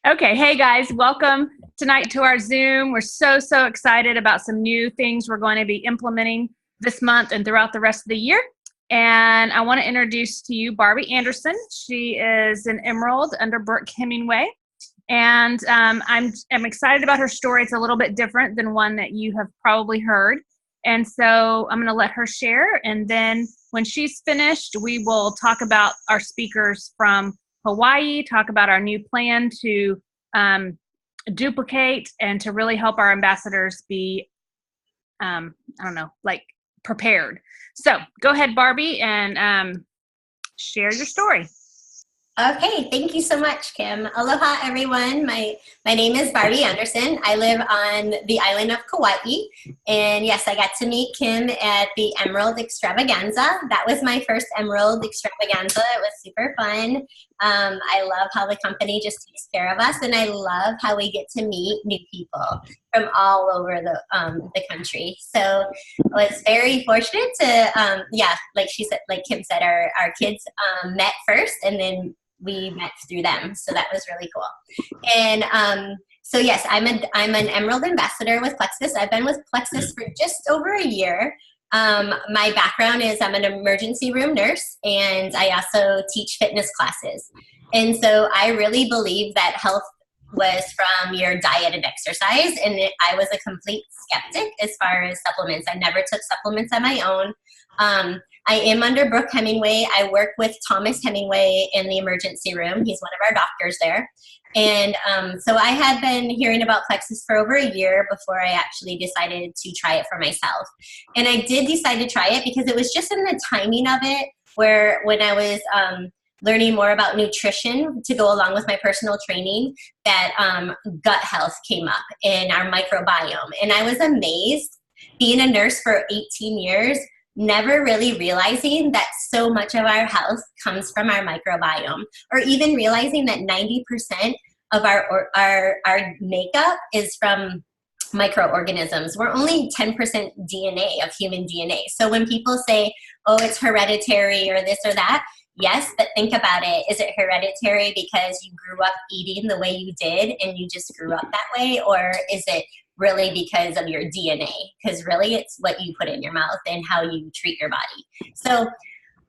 Okay, hey guys, welcome tonight to our Zoom. We're so excited about some new things we're going to be implementing this month and throughout the rest of the year. And I want to introduce to you Barbie Anderson. She is an Emerald under Brooke Hemingway. And I'm excited about her story. It's a little bit different than one that you have probably heard. And so I'm going to let her share. And then when she's finished, we will talk about our speakers from Hawaii, talk about our new plan to duplicate and to really help our ambassadors be, prepared. So go ahead, Barbie, and share your story. Okay, thank you so much, Kim. Aloha, everyone. My name is Barbie Anderson. I live on the island of Kauai. And yes, I got to meet Kim at the Emerald Extravaganza. That was my first Emerald Extravaganza. It was super fun. I love how the company just takes care of us, and I love how we get to meet new people from all over the country. So I was very fortunate to, like Kim said, our kids met first, and then we met through them. So that was really cool. And so yes, I'm an Emerald ambassador with Plexus. I've been with Plexus for just over a year. My background is I'm an emergency room nurse, and I also teach fitness classes. And so I really believe that health was from your diet and exercise. And I was a complete skeptic as far as supplements. I never took supplements on my own. I am under Brooke Hemingway. I work with Thomas Hemingway in the emergency room. He's one of our doctors there. And so I had been hearing about Plexus for over a year before I actually decided to try it for myself. And I did decide to try it because it was just in the timing of it, where when I was learning more about nutrition to go along with my personal training, that gut health came up in our microbiome. And I was amazed, being a nurse for 18 years, never really realizing that so much of our health comes from our microbiome, or even realizing that 90% of our makeup is from microorganisms. We're only 10% DNA of human DNA. So when people say, oh, it's hereditary or this or that, yes, but think about it. Is it hereditary because you grew up eating the way you did and you just grew up that way? Or is it really because of your DNA? Because really it's what you put in your mouth and how you treat your body. So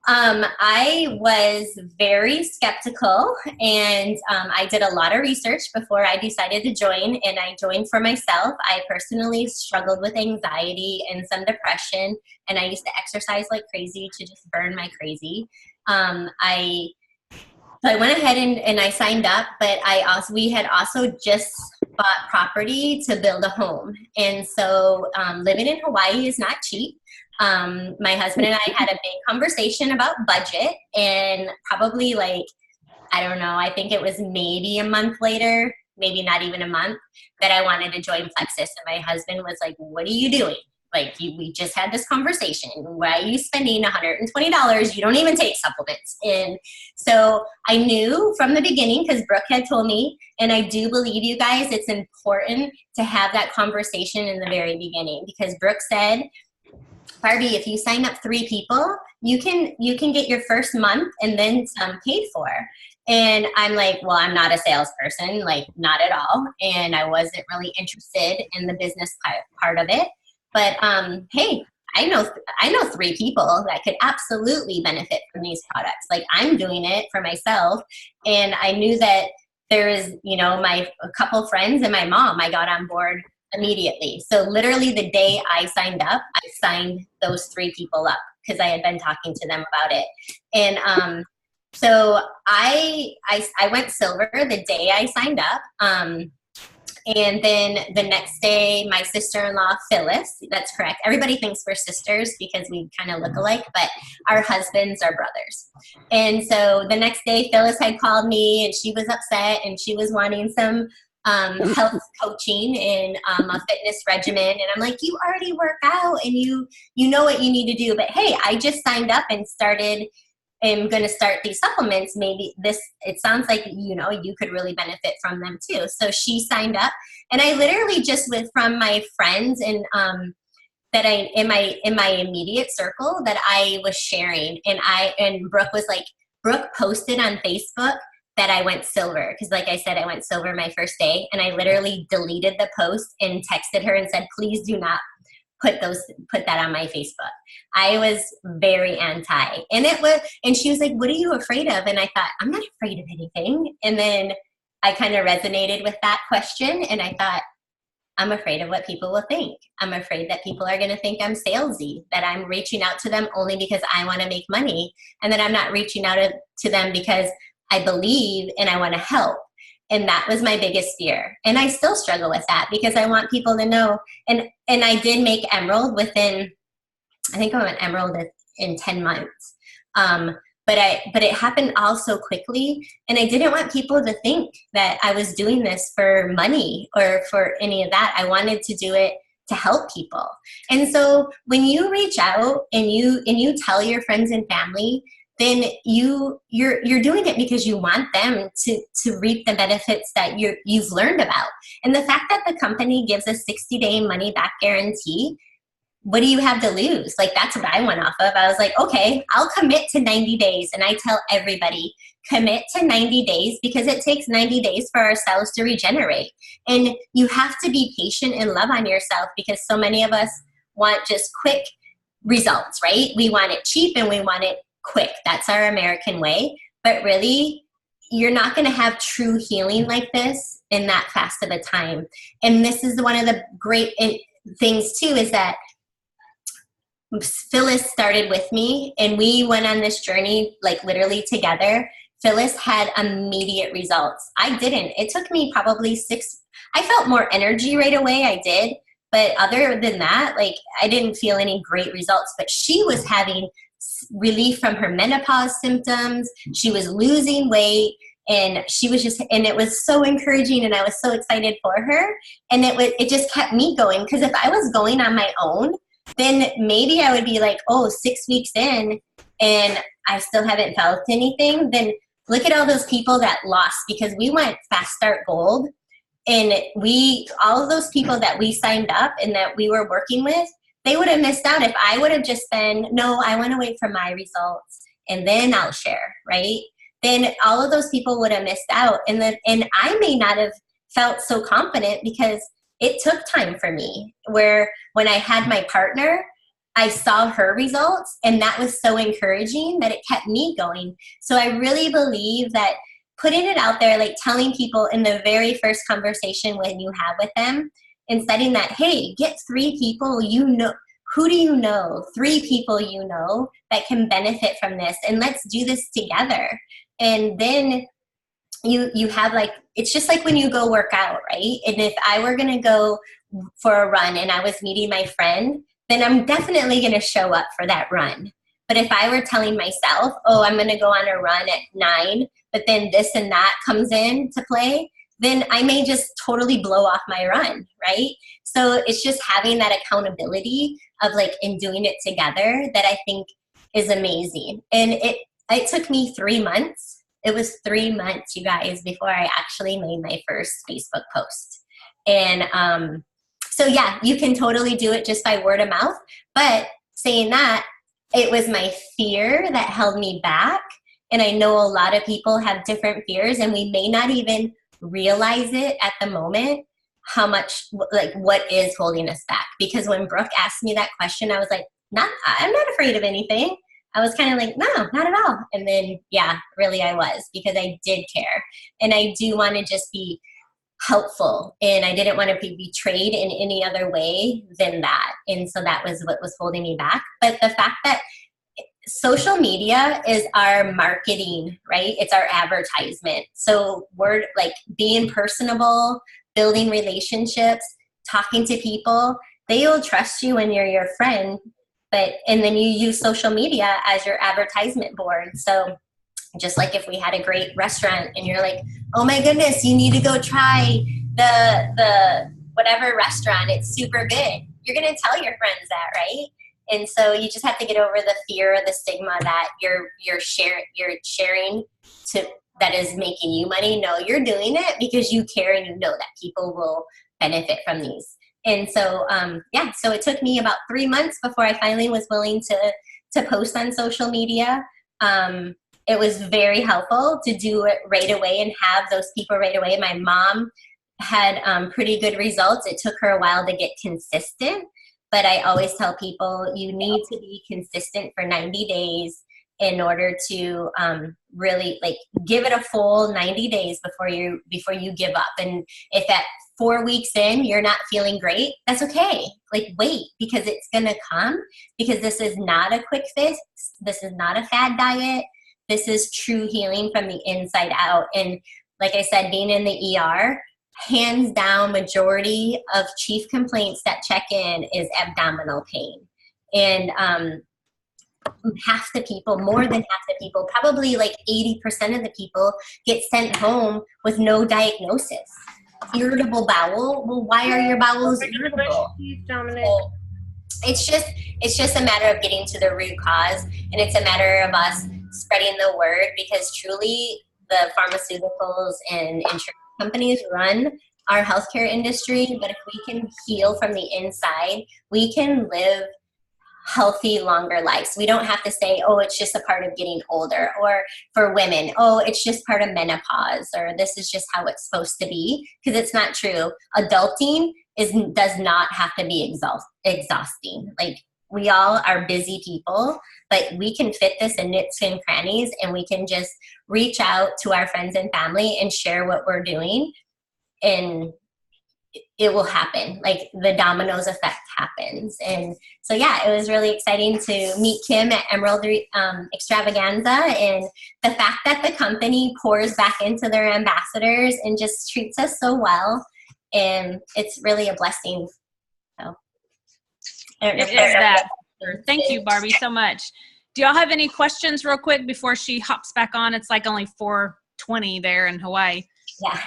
I was very skeptical, and I did a lot of research before I decided to join, and I joined for myself. I personally struggled with anxiety and some depression, and I used to exercise like crazy to just burn my crazy. So I went ahead and I signed up, but we had also just bought property to build a home. And so living in Hawaii is not cheap. My husband and I had a big conversation about budget, and probably I think it was maybe a month later, maybe not even a month, that I wanted to join Plexus. And my husband was like, what are you doing? We just had this conversation. Why are you spending $120? You don't even take supplements. And so I knew from the beginning, because Brooke had told me, and I do believe you guys, it's important to have that conversation in the very beginning, because Brooke said, Barbie, if you sign up 3 people, you can get your first month and then some paid for. And I'm like, well, I'm not a salesperson, not at all. And I wasn't really interested in the business part of it. But hey, I know 3 people that could absolutely benefit from these products. I'm doing it for myself, and I knew that there is, a couple friends and my mom, I got on board immediately. So literally the day I signed up, I signed those 3 people up because I had been talking to them about it. And so I went silver the day I signed up. And then the next day, my sister-in-law, Phyllis, that's correct. Everybody thinks we're sisters because we kind of look alike, but our husbands are brothers. And so the next day, Phyllis had called me, and she was upset, and she was wanting some health coaching and a fitness regimen. And I'm like, you already work out, and you know what you need to do. But hey, I just signed up and am going to start these supplements. Maybe it sounds like, you could really benefit from them too. So she signed up, and I literally just went from my friends and that in my immediate circle that I was sharing. And Brooke was like, Brooke posted on Facebook that I went silver. Because like I said, I went silver my first day, and I literally deleted the post and texted her and said, please do not put that on my Facebook. I was very anti. And she was like, what are you afraid of? And I thought, I'm not afraid of anything. And then I kind of resonated with that question, and I thought, I'm afraid of what people will think. I'm afraid that people are going to think I'm salesy, that I'm reaching out to them only because I want to make money, and that I'm not reaching out to them because I believe and I want to help. And that was my biggest fear. And I still struggle with that because I want people to know. And I did make Emerald within, I think I went Emerald in 10 months. But it happened all so quickly, and I didn't want people to think that I was doing this for money or for any of that. I wanted to do it to help people. And so when you reach out and you tell your friends and family, then you're doing it because you want them to reap the benefits that you've learned about. And the fact that the company gives a 60-day money back guarantee, what do you have to lose? Like, that's what I went off of. I was like, okay, I'll commit to 90 days. And I tell everybody, commit to 90 days, because it takes 90 days for our cells to regenerate. And you have to be patient and love on yourself, because so many of us want just quick results, right? We want it cheap and we want it quick. That's our American way. But really, you're not going to have true healing like this in that fast of a time. And this is one of the great things too, is that Phyllis started with me, and we went on this journey like literally together. Phyllis had immediate results. I didn't. It took me probably I felt more energy right away. I did. But other than that, like, I didn't feel any great results. But she was having relief from her menopause symptoms. She was losing weight, and she was and it was so encouraging, and I was so excited for her. And it just kept me going, because if I was going on my own, then maybe I would be like, 6 weeks in and I still haven't felt anything. Then look at all those people that lost, because we went Fast Start Gold, and all of those people that we signed up and that we were working with, they would have missed out if I would have just been, no, I want to wait for my results and then I'll share, right? Then all of those people would have missed out. And I may not have felt so confident, because it took time for me, where when I had my partner, I saw her results, and that was so encouraging that it kept me going. So I really believe that putting it out there, like telling people in the very first conversation when you have with them, and setting that, hey, get 3 people you know. Who do you know? 3 people you know that can benefit from this, and let's do this together. And then you have, like, it's just like when you go work out, right? And if I were going to go for a run and I was meeting my friend, then I'm definitely going to show up for that run. But if I were telling myself, I'm going to go on a run at 9, but then this and that comes in to play, then I may just totally blow off my run, right? So it's just having that accountability of, like, in doing it together, that I think is amazing. And it took me 3 months. It was 3 months, you guys, before I actually made my first Facebook post. And so yeah, you can totally do it just by word of mouth. But saying that, it was my fear that held me back. And I know a lot of people have different fears, and we may not even realize it at the moment, how much, like, what is holding us back. Because when Brooke asked me that question, I was like, I'm not afraid of anything. I was kind of like, no, not at all. And then, yeah, really I was, because I did care. And I do want to just be helpful, and I didn't want to be betrayed in any other way than that. And so that was what was holding me back. But the fact that social media is our marketing, right? It's our advertisement. So we're like being personable, building relationships, talking to people. They will trust you when you're your friend, and then you use social media as your advertisement board. So just like if we had a great restaurant and you're like, oh my goodness, you need to go try the whatever restaurant, it's super good. You're going to tell your friends that, right? And so you just have to get over the fear or the stigma that you're sharing to that is making you money. No, you're doing it because you care and you know that people will benefit from these. And so, so it took me about 3 months before I finally was willing to post on social media. it was very helpful to do it right away and have those people right away. My mom had pretty good results. It took her a while to get consistent, but I always tell people you need to be consistent for 90 days in order to really like give it a full 90 days before you give up. And if at 4 weeks in you're not feeling great, that's okay. Like wait, because it's gonna come, because this is not a quick fix. This is not a fad diet. This is true healing from the inside out. And like I said, being in the ER, hands down majority of chief complaints that check in is abdominal pain. And half the people, more than half the people, probably like 80% of the people get sent home with no diagnosis. Irritable bowel. Well, why are your bowels irritable? So it's just a matter of getting to the root cause, and it's a matter of us spreading the word, because truly the pharmaceuticals and insurance companies run our healthcare industry. But if we can heal from the inside, we can live healthy, longer lives. We don't have to say, oh, it's just a part of getting older, or for women, oh, it's just part of menopause, or this is just how it's supposed to be, because it's not true. Adulting does not have to be exhausting. Like, we all are busy people, but we can fit this in nooks and crannies, and we can just reach out to our friends and family and share what we're doing, and it will happen. Like, the dominoes effect happens. And so, yeah, it was really exciting to meet Kim at Emerald Extravaganza, and the fact that the company pours back into their ambassadors and just treats us so well, and it's really a blessing. So, it is that. Thank you, Barbie, so much. Do y'all have any questions real quick before she hops back on? It's like only 4:20 there in Hawaii. Yeah.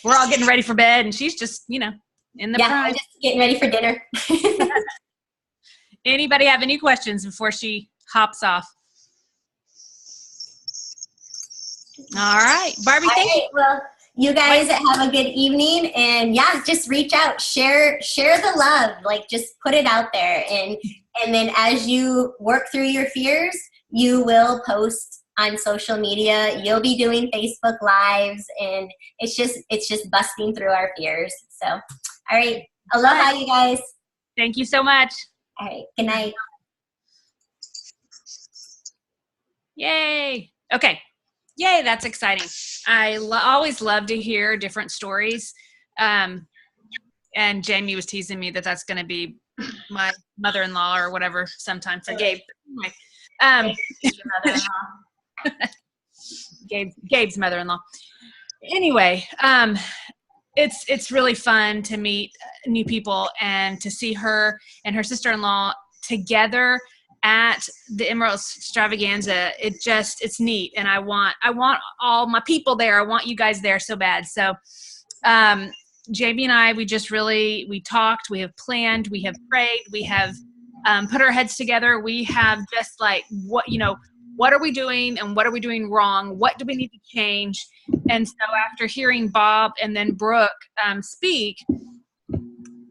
We're all getting ready for bed, and she's just, in the prime. I'm just getting ready for dinner. Anybody have any questions before she hops off? All right. Barbie, thank you. Well, you guys have a good evening, and yeah, just reach out, share the love, like just put it out there. And then as you work through your fears, you will post on social media. You'll be doing Facebook Lives, and it's just busting through our fears. So, all right. Aloha, you guys. Thank you so much. All right. Good night. Yay. Okay. Yay. That's exciting. I always love to hear different stories. And Jamie was teasing me that that's going to be my mother-in-law or whatever sometime for Gabe. Anyway, Gabe's mother-in-law. Anyway, it's really fun to meet new people and to see her and her sister-in-law together at the Emerald Extravaganza. It's neat, and I want all my people there. I want you guys there so bad. So Jamie and I, we talked, we have planned, we have prayed, we have put our heads together. We have just like, what are we doing and what are we doing wrong? What do we need to change? And so after hearing Bob and then Brooke speak,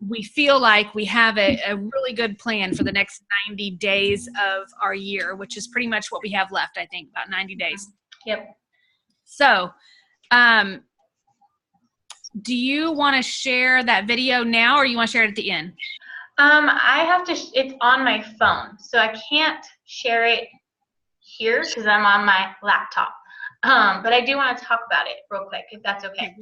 we feel like we have a really good plan for the next 90 days of our year, which is pretty much what we have left, I think, about 90 days. Yep. So do you want to share that video now, or you want to share it at the end? I have to, it's on my phone, so I can't share it here because I'm on my laptop. But I do want to talk about it real quick, if that's okay.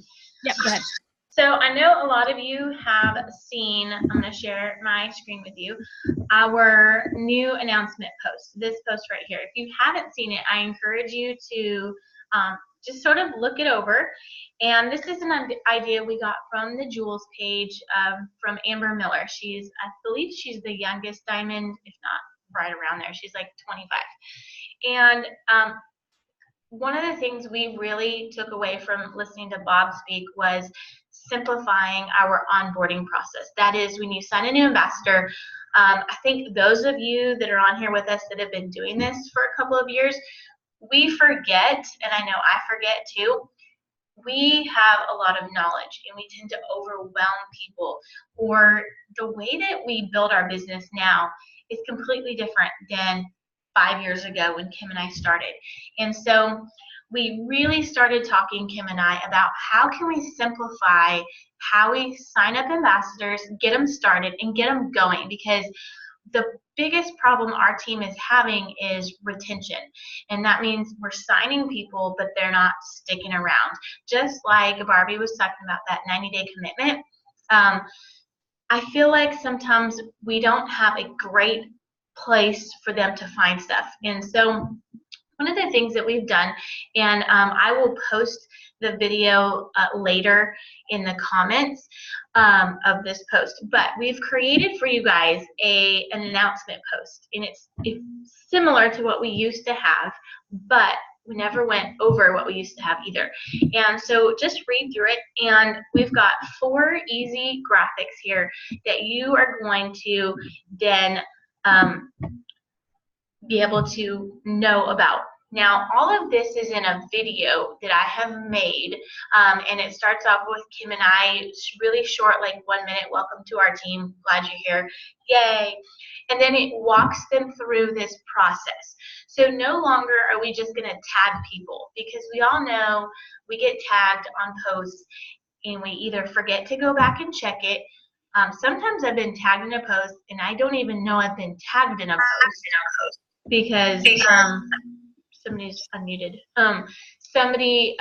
Yeah, go ahead. So I know a lot of you have seen, I'm going to share my screen with you, our new announcement post, this post right here. If you haven't seen it, I encourage you to just sort of look it over. And this is an idea we got from the Jewels page from Amber Miller. I believe she's the youngest diamond, if not right around there. She's like 25. And one of the things we really took away from listening to Bob speak was simplifying our onboarding process. That is, when you sign a new ambassador, I think those of you that are on here with us that have been doing this for a couple of years, we forget, and I know I forget too, we have a lot of knowledge and we tend to overwhelm people, or the way that we build our business now is completely different than 5 years ago when Kim and I started. And so we really started talking, Kim and I, about how can we simplify how we sign up ambassadors, get them started, and get them going, because the biggest problem our team is having is retention. And that means we're signing people, but they're not sticking around. Just like Barbie was talking about that 90-day commitment. I feel like sometimes we don't have a great place for them to find stuff. And so one of the things that we've done, and I will post the video later in the comments of this post, but we've created for you guys an announcement post, and it's similar to what we used to have, but we never went over what we used to have either. And so just read through it, and we've got 4 easy graphics here that you are going to then be able to know about. Now, all of this is in a video that I have made, and it starts off with Kim and I, really short, like 1 minute, welcome to our team, glad you're here, yay. And then it walks them through this process. So no longer are we just gonna tag people, because we all know we get tagged on posts and we either forget to go back and check it. Sometimes I've been tagged in a post and I don't even know I've been tagged in a post because somebody's unmuted. Somebody,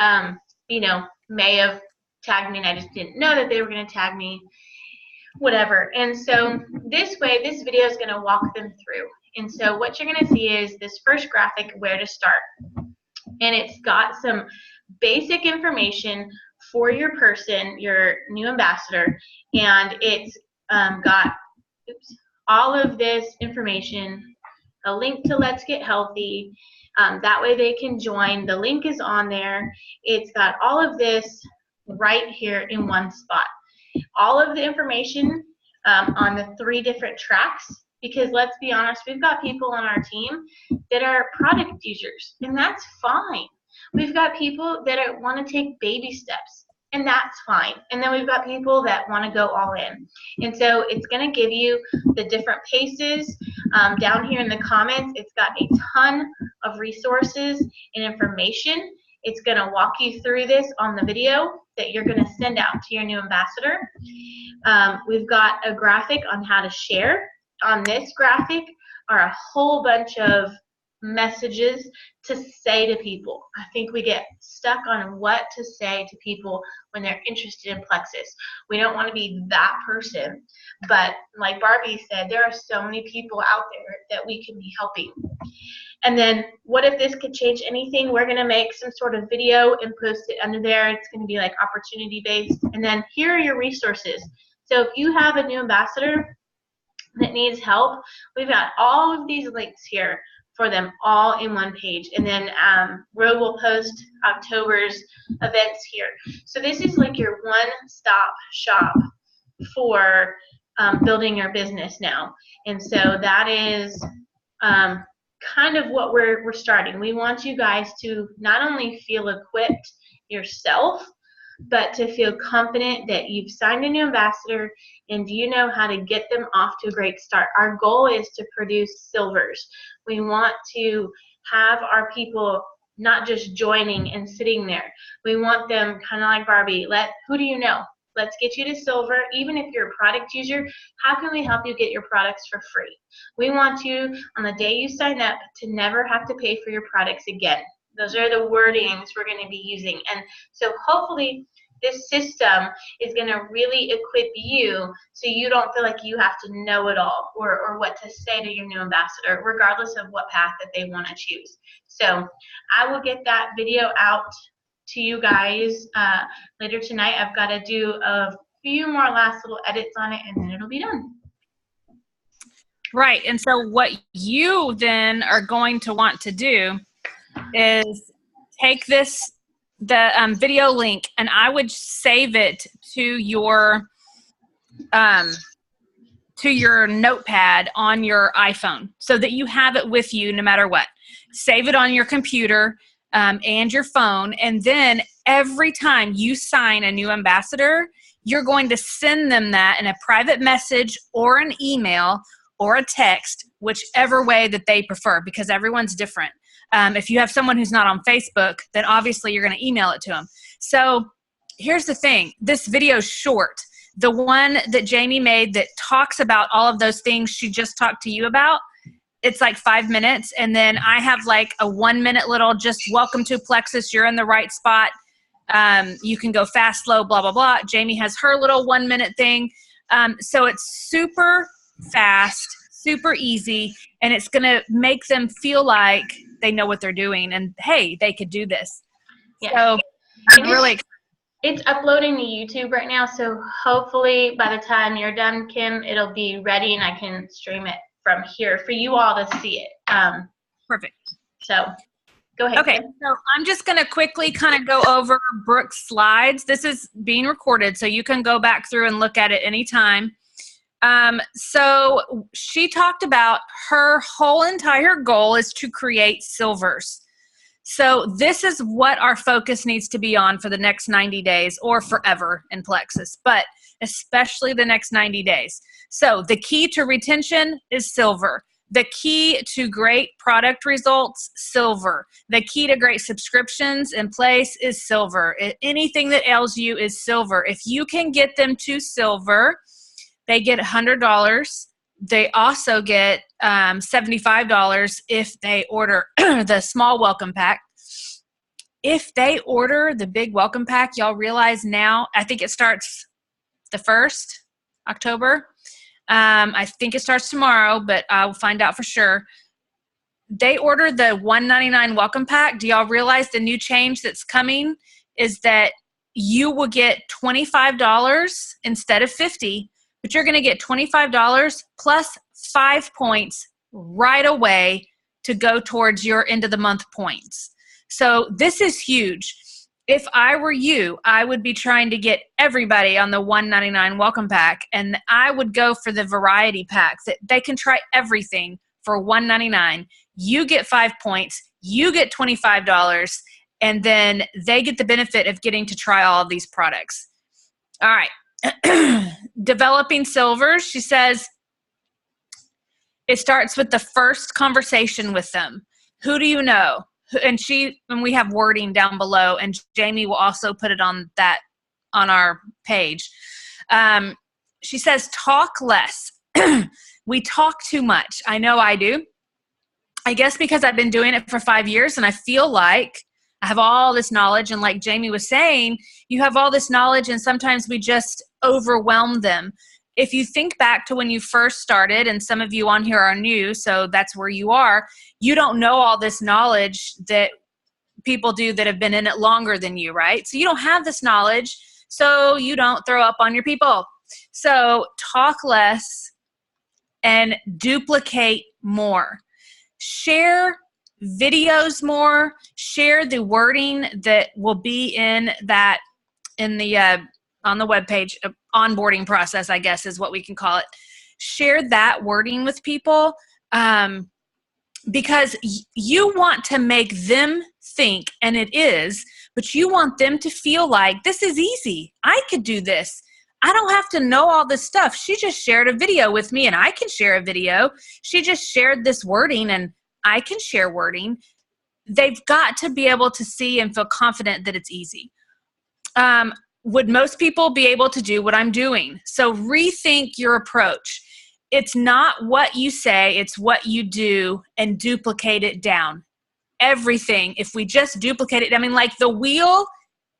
you know, may have tagged me and I just didn't know that they were going to tag me, whatever. And so this way, this video is going to walk them through. And so what you're going to see is this first graphic, where to start. And it's got some basic information for your person, your new ambassador, and it's got all of this information, a link to Let's Get Healthy. That way they can join. The link is on there. It's got all of this right here in one spot. All of the information on the 3 different tracks, because let's be honest, we've got people on our team that are product users, and that's fine. We've got people that want to take baby steps, and that's fine. And then we've got people that want to go all in. And so it's going to give you the different paces. Down here in the comments, it's got a ton of resources and information. It's going to walk you through this on the video that you're going to send out to your new ambassador. We've got a graphic on how to share. On this graphic are a whole bunch of messages to say to people. I think we get stuck on what to say to people when they're interested in Plexus. We don't want to be that person, but like Barbie said, there are so many people out there that we can be helping. And then what if this could change anything? We're going to make some sort of video and post it under there. It's going to be like opportunity based. And then here are your resources. So if you have a new ambassador that needs help, we've got all of these links here for them all in one page. And then Road will post October's events here. So this is like your one-stop shop for building your business now. And so that is kind of what we're starting. We want you guys to not only feel equipped yourself, but to feel confident that you've signed a new ambassador and you know how to get them off to a great start. Our goal is to produce silvers. We want to have our people not just joining and sitting there. We want them kind of like Barbie. Who do you know? Let's get you to silver. Even if you're a product user, how can we help you get your products for free? We want you, on the day you sign up, to never have to pay for your products again. Those are the wordings we're going to be using. And so hopefully this system is going to really equip you so you don't feel like you have to know it all or what to say to your new ambassador, regardless of what path that they want to choose. So I will get that video out to you guys later tonight. I've got to do a few more last little edits on it, and then it'll be done. Right. And so what you then are going to want to do is take the video link, and I would save it to your notepad on your iPhone so that you have it with you no matter what. Save it on your computer and your phone, and then every time you sign a new ambassador, you're going to send them that in a private message or an email, or a text, whichever way that they prefer, because everyone's different. If you have someone who's not on Facebook, then obviously you're going to email it to them. So here's the thing. This video is short. The one that Jamie made that talks about all of those things she just talked to you about, it's like 5 minutes. And then I have like a 1 minute little, just welcome to Plexus. You're in the right spot. You can go fast, slow, blah, blah, blah. Jamie has her little 1 minute thing. So it's super fast, super easy, and it's going to make them feel like they know what they're doing and, hey, they could do this. Yeah. So I'm really excited. It's uploading to YouTube right now, so hopefully by the time you're done, Kim, it'll be ready and I can stream it from here for you all to see it. Perfect. So go ahead. Okay, Kim. so I'm just going to quickly kind of go over Brooke's slides. This is being recorded, so you can go back through and look at it anytime. So she talked about her whole entire goal is to create silvers. So this is what our focus needs to be on for the next 90 days or forever in Plexus, but especially the next 90 days. So the key to retention is silver. The key to great product results, silver. The key to great subscriptions in place is silver. Anything that ails you is silver. If you can get them to silver, they get $100. They also get $75 if they order the small welcome pack. If they order the big welcome pack, y'all realize now, I think it starts the 1st, October. I think it starts tomorrow, but I'll find out for sure. They order the $199 welcome pack. Do y'all realize the new change that's coming is that you will get $25 instead of $50, but you're going to get $25 plus 5 points right away to go towards your end of the month points. So this is huge. If I were you, I would be trying to get everybody on the $199 welcome pack, and I would go for the variety pack that they can try everything for $199. You get 5 points, you get $25, and then they get the benefit of getting to try all of these products. All right. Developing silvers, she says, it starts with the first conversation with them. Who do you know? And we have wording down below, and Jamie will also put it on our page. She says, talk less. We talk too much. I know I do. I guess because I've been doing it for 5 years and I feel like I have all this knowledge. And like Jamie was saying, you have all this knowledge and sometimes we just overwhelm them. If you think back to when you first started, and some of you on here are new, so that's where you are, you don't know all this knowledge that people do that have been in it longer than you, right? So you don't have this knowledge, so you don't throw up on your people. So talk less and duplicate more. Share videos more. Share the wording that will be on the webpage. Onboarding process, I guess, is what we can call it. Share that wording with people because you want to make them think, and it is, but you want them to feel like this is easy. I could do this. I don't have to know all this stuff. She just shared a video with me and I can share a video. She just shared this wording and I can share wording. They've got to be able to see and feel confident that it's easy. Would most people be able to do what I'm doing? So rethink your approach. It's not what you say, it's what you do, and duplicate it down. Everything, if we just duplicate it, I mean, like the wheel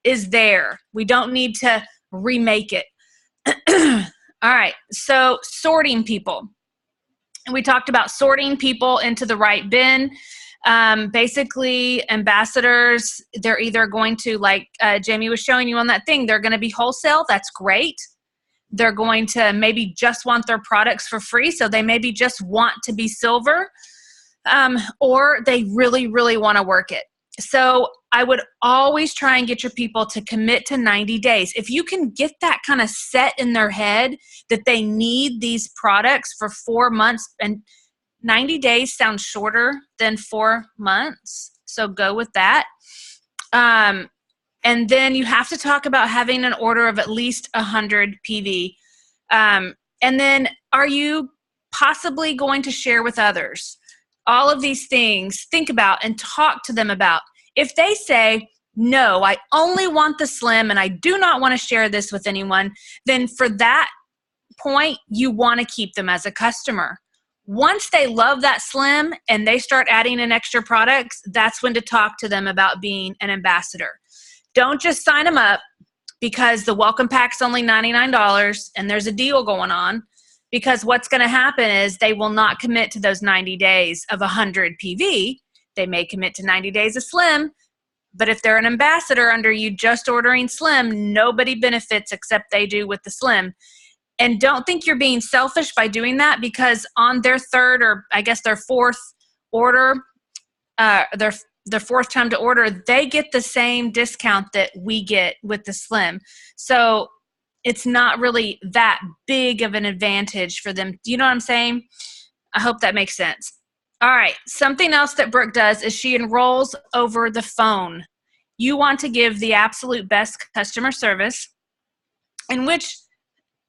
is there. We don't need to remake it. All right, so sorting people. And we talked about sorting people into the right bin. Basically, ambassadors, they're either going to, like Jamie was showing you on that thing, they're going to be wholesale. That's great. They're going to maybe just want their products for free. So they maybe just want to be silver, or they really, really want to work it. So I would always try and get your people to commit to 90 days. If you can get that kind of set in their head that they need these products for 4 months, and 90 days sounds shorter than 4 months, so go with that. And then you have to talk about having an order of at least 100 PV. And then are you possibly going to share with others? All of these things, think about and talk to them about. If they say, no, I only want the slim and I do not want to share this with anyone, then for that point, you want to keep them as a customer. Once they love that slim and they start adding in extra products, that's when to talk to them about being an ambassador. Don't just sign them up because the welcome pack's only $99 and there's a deal going on, because what's going to happen is they will not commit to those 90 days of 100 PV. They may commit to 90 days of slim, but if they're an ambassador under you just ordering slim, nobody benefits except they do with the slim. And don't think you're being selfish by doing that, because on their third, or I guess their fourth order, their fourth time to order, they get the same discount that we get with the slim. So it's not really that big of an advantage for them. Do you know what I'm saying? I hope that makes sense. All right. Something else that Brooke does is she enrolls over the phone. You want to give the absolute best customer service, in which,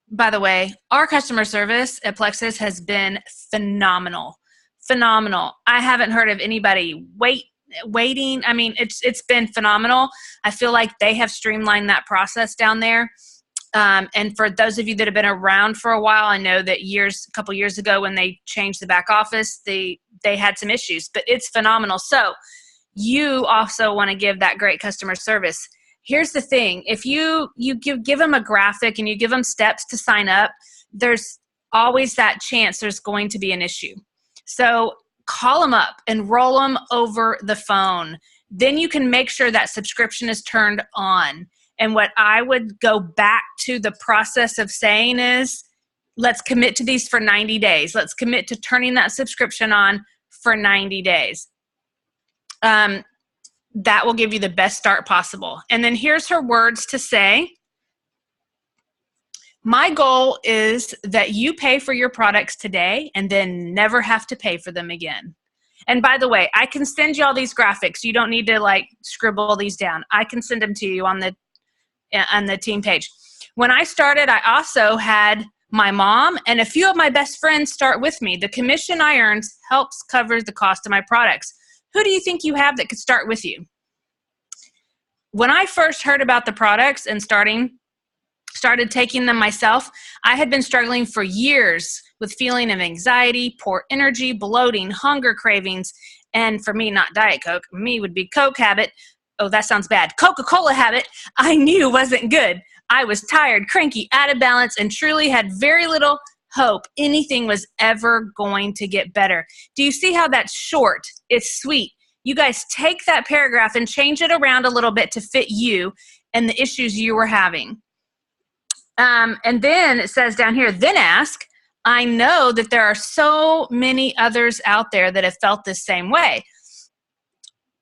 by the way, our customer service at Plexus has been phenomenal. Phenomenal. I haven't heard of anybody waiting. I mean, it's been phenomenal. I feel like they have streamlined that process down there. And for those of you that have been around for a while, I know that a couple years ago when they changed the back office, they had some issues, but it's phenomenal. So you also want to give that great customer service. Here's the thing. If you give them a graphic and you give them steps to sign up, there's always that chance there's going to be an issue. So call them up and roll them over the phone. Then you can make sure that subscription is turned on. And what I would go back to the process of saying is, let's commit to these for 90 days. Let's commit to turning that subscription on for 90 days. That will give you the best start possible. And then here's her words to say. My goal is that you pay for your products today and then never have to pay for them again. And by the way, I can send you all these graphics. You don't need to like scribble these down. I can send them to you on the team page. When I started, I also had my mom and a few of my best friends start with me. The commission I earned helps cover the cost of my products. Who do you think you have that could start with you? When I first heard about the products and started taking them myself, I had been struggling for years with feeling of anxiety, poor energy, bloating, hunger cravings, and for me, not Diet Coke, me would be Coke habit. Oh, that sounds bad. Coca-Cola habit I knew wasn't good. I was tired, cranky, out of balance, and truly had very little hope anything was ever going to get better. Do you see how that's short? It's sweet. You guys take that paragraph and change it around a little bit to fit you and the issues you were having. And then it says down here, then ask, I know that there are so many others out there that have felt the same way.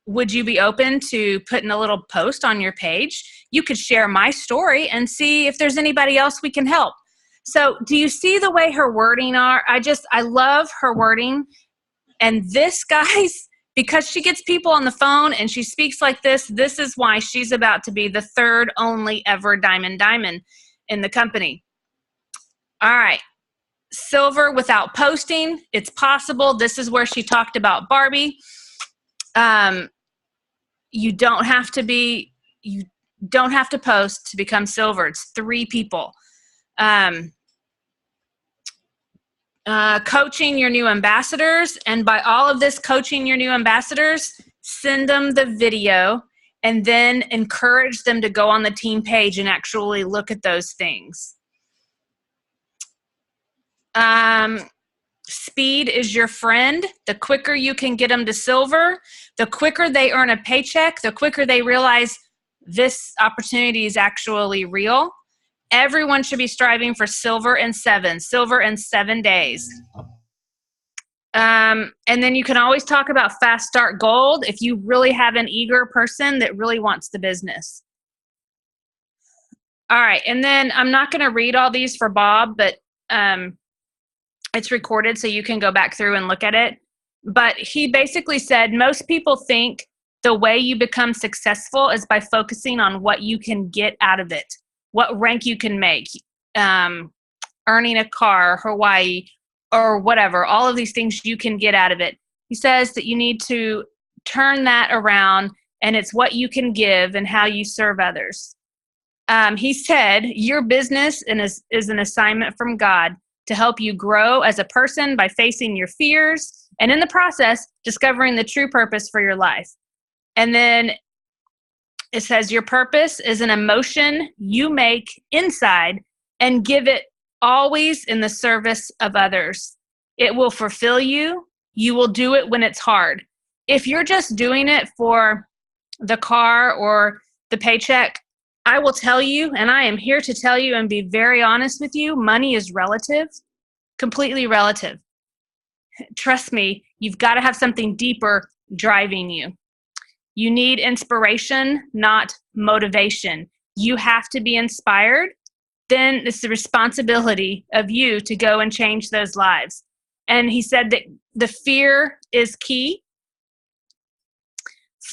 Would you be open to putting a little post on your page? You could share my story and see if there's anybody else we can help. So do you see the way her wording are? I love her wording. And this, guys, because she gets people on the phone and she speaks like this is why she's about to be the third only ever diamond in the company. All right. Silver without posting. It's possible. This is where she talked about Barbie. You don't have to post to become silver. It's 3 people. Coaching your new ambassadors. And by all of this coaching your new ambassadors, send them the video and then encourage them to go on the team page and actually look at those things. Speed is your friend. The quicker you can get them to silver, the quicker they earn a paycheck, the quicker they realize this opportunity is actually real. Everyone should be striving for silver in 7 days. And then you can always talk about fast start gold if you really have an eager person that really wants the business. All right. And then I'm not going to read all these for Bob, but it's recorded so you can go back through and look at it. But he basically said, most people think the way you become successful is by focusing on what you can get out of it, what rank you can make, earning a car, Hawaii, or whatever, all of these things you can get out of it. He says that you need to turn that around, and it's what you can give and how you serve others. He said, your business is an assignment from God to help you grow as a person by facing your fears and in the process, discovering the true purpose for your life. And then it says, your purpose is an emotion you make inside and give it always in the service of others. It will fulfill you. You will do it when it's hard. If you're just doing it for the car or the paycheck, I will tell you, and I am here to tell you and be very honest with you, money is relative, completely relative. Trust me, you've got to have something deeper driving you. You need inspiration, not motivation. You have to be inspired. Then it's the responsibility of you to go and change those lives. And he said that the fear is key.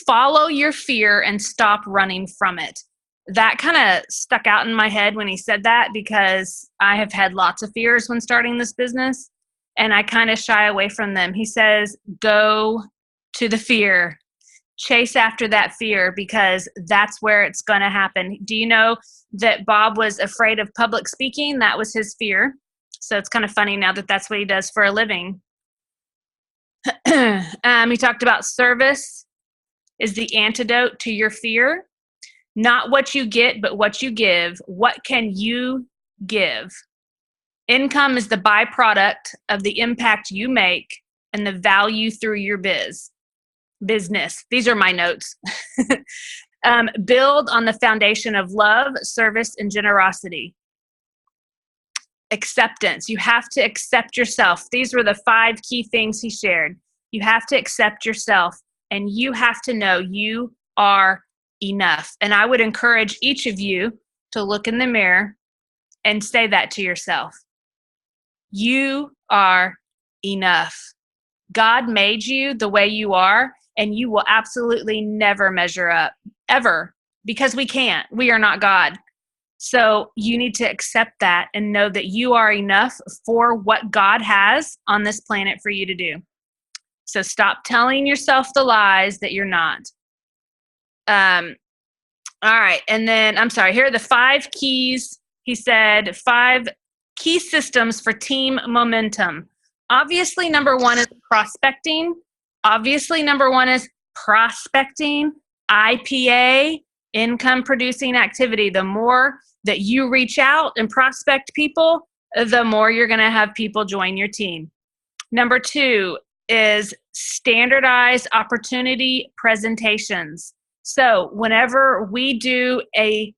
Follow your fear and stop running from it. That kind of stuck out in my head when he said that, because I have had lots of fears when starting this business, and I kind of shy away from them. He says, go to the fear. Chase after that fear, because that's where it's going to happen. Do you know that Bob was afraid of public speaking? That was his fear. So it's kind of funny now that that's what he does for a living. He talked about service is the antidote to your fear. Not what you get, but what you give. What can you give? Income is the byproduct of the impact you make and the value through your business. These are my notes. Build on the foundation of love, service, and generosity. Acceptance. You have to accept yourself. These were the 5 key things he shared. You have to accept yourself, and you have to know you are enough. And I would encourage each of you to look in the mirror and say that to yourself. You are enough. God made you the way you are, and you will absolutely never measure up, ever, because we can't. We are not God. So you need to accept that and know that you are enough for what God has on this planet for you to do. So stop telling yourself the lies that you're not. All right. And then, here are the 5 keys. He said 5 key systems for team momentum. Obviously, number 1 is prospecting. IPA, income producing activity. The more that you reach out and prospect people, the more you're going to have people join your team. Number 2 is standardized opportunity presentations. So whenever we do a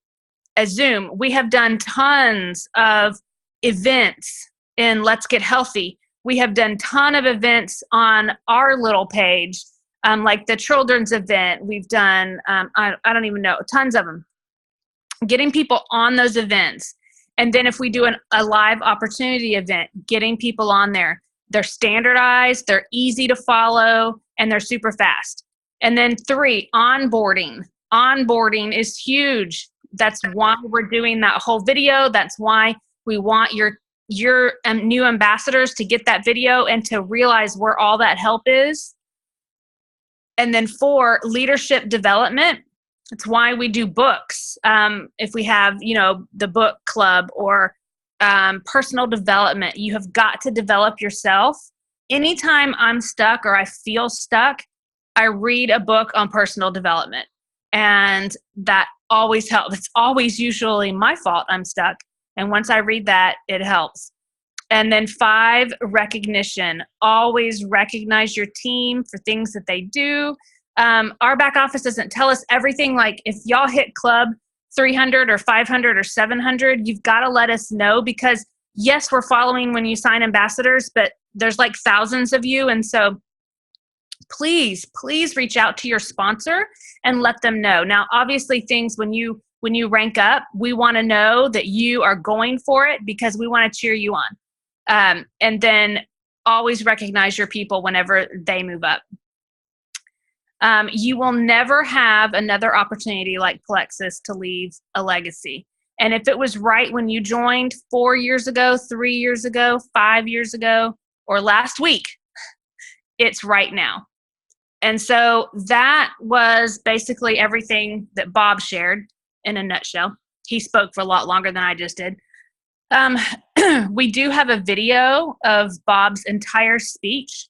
Zoom, we have done tons of events in Let's Get Healthy. We have done a ton of events on our little page, like the children's event. We've done, I don't even know, tons of them. Getting people on those events. And then if we do a live opportunity event, getting people on there. They're standardized, they're easy to follow, and they're super fast. And then 3, onboarding. Onboarding is huge. That's why we're doing that whole video. That's why we want your new ambassadors to get that video and to realize where all that help is. And then 4, leadership development. It's why we do books. If we have, the book club or personal development, you have got to develop yourself. Anytime I'm stuck or I feel stuck, I read a book on personal development, and that always helps. It's always usually my fault I'm stuck. And once I read that, it helps. And then 5, recognition. Always recognize your team for things that they do. Our back office doesn't tell us everything. Like if y'all hit club 300 or 500 or 700, you've got to let us know, because yes, we're following when you sign ambassadors, but there's like thousands of you. And so please reach out to your sponsor and let them know. Now, obviously things when you rank up, we want to know that you are going for it, because we want to cheer you on. And then always recognize your people whenever they move up. You will never have another opportunity like Plexus to leave a legacy. And if it was right when you joined 4 years ago, 3 years ago, 5 years ago, or last week. It's right now. And so that was basically everything that Bob shared in a nutshell. He spoke for a lot longer than I just did. We do have a video of Bob's entire speech,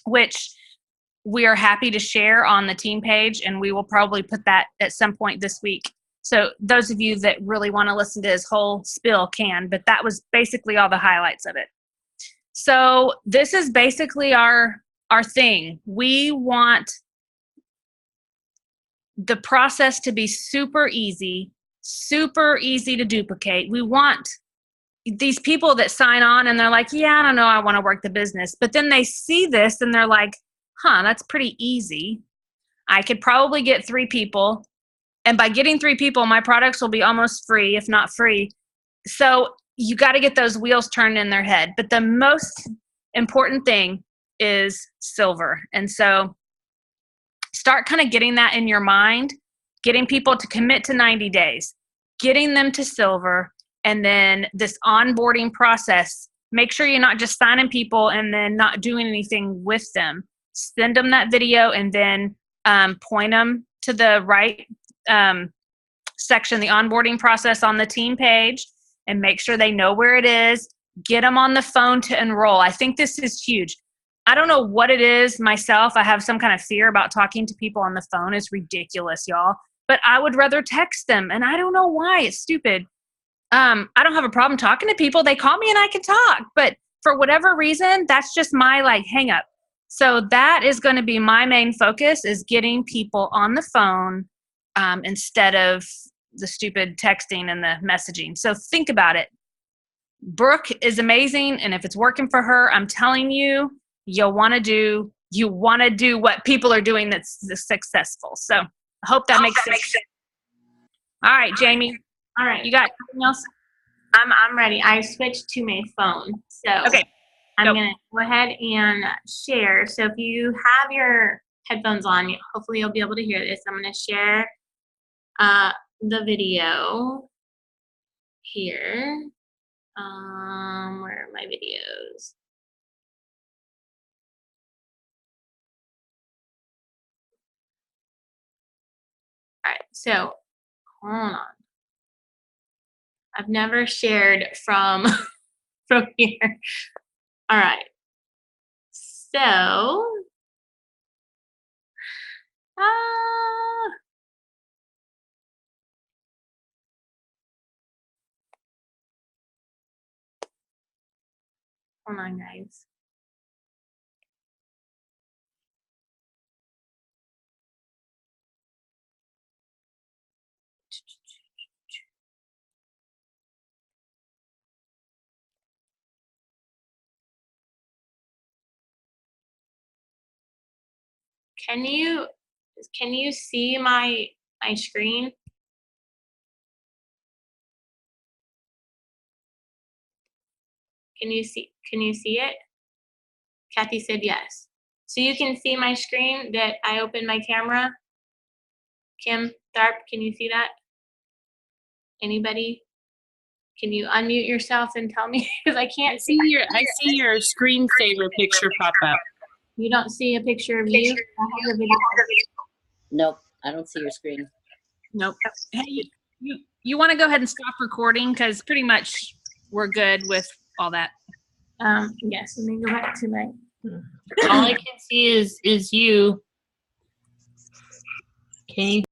which we are happy to share on the team page, and we will probably put that at some point this week. So those of you that really want to listen to his whole spiel can, but that was basically all the highlights of it. So this is basically our thing. We want the process to be super easy to duplicate. We want these people that sign on and they're like, yeah, I don't know, I want to work the business. But then they see this and they're like, that's pretty easy. I could probably get 3 people. And by getting 3 people, my products will be almost free, if not free. So you got to get those wheels turned in their head. But the most important thing is silver. And so start kind of getting that in your mind, getting people to commit to 90 days, getting them to silver, and then this onboarding process. Make sure you're not just signing people and then not doing anything with them. Send them that video and then point them to the right section, the onboarding process on the team page, and make sure they know where it is. Get them on the phone to enroll. I think this is huge. I don't know what it is myself. I have some kind of fear about talking to people on the phone. It's ridiculous, y'all. But I would rather text them, and I don't know why. It's stupid. I don't have a problem talking to people. They call me and I can talk. But for whatever reason, that's just my hang up. So that is going to be my main focus, is getting people on the phone instead of the stupid texting and the messaging. So think about it. Brooke is amazing, and if it's working for her, I'm telling you, you want to do what people are doing that's successful. So I hope that makes sense. All right, Jamie. All right. You got anything else? I'm ready. I switched to my phone. So okay. I'm going to go ahead and share. So if you have your headphones on, hopefully you'll be able to hear this. I'm going to share the video here. Where are my videos? All right, so hold on. I've never shared from here. All right. So, hold on, guys. Can you see my screen? Can you see it? Kathy said yes. So you can see my screen that I opened my camera? Kim Tharp, can you see that? Anybody? Can you unmute yourself and tell me? Because I can't see I see your screensaver picture pop up. You don't see a picture of you? I have a video. Nope, I don't see your screen. Nope. Hey, you want to go ahead and stop recording, because pretty much we're good with all that. Yes, let me go back to my. All I can see is you. Can you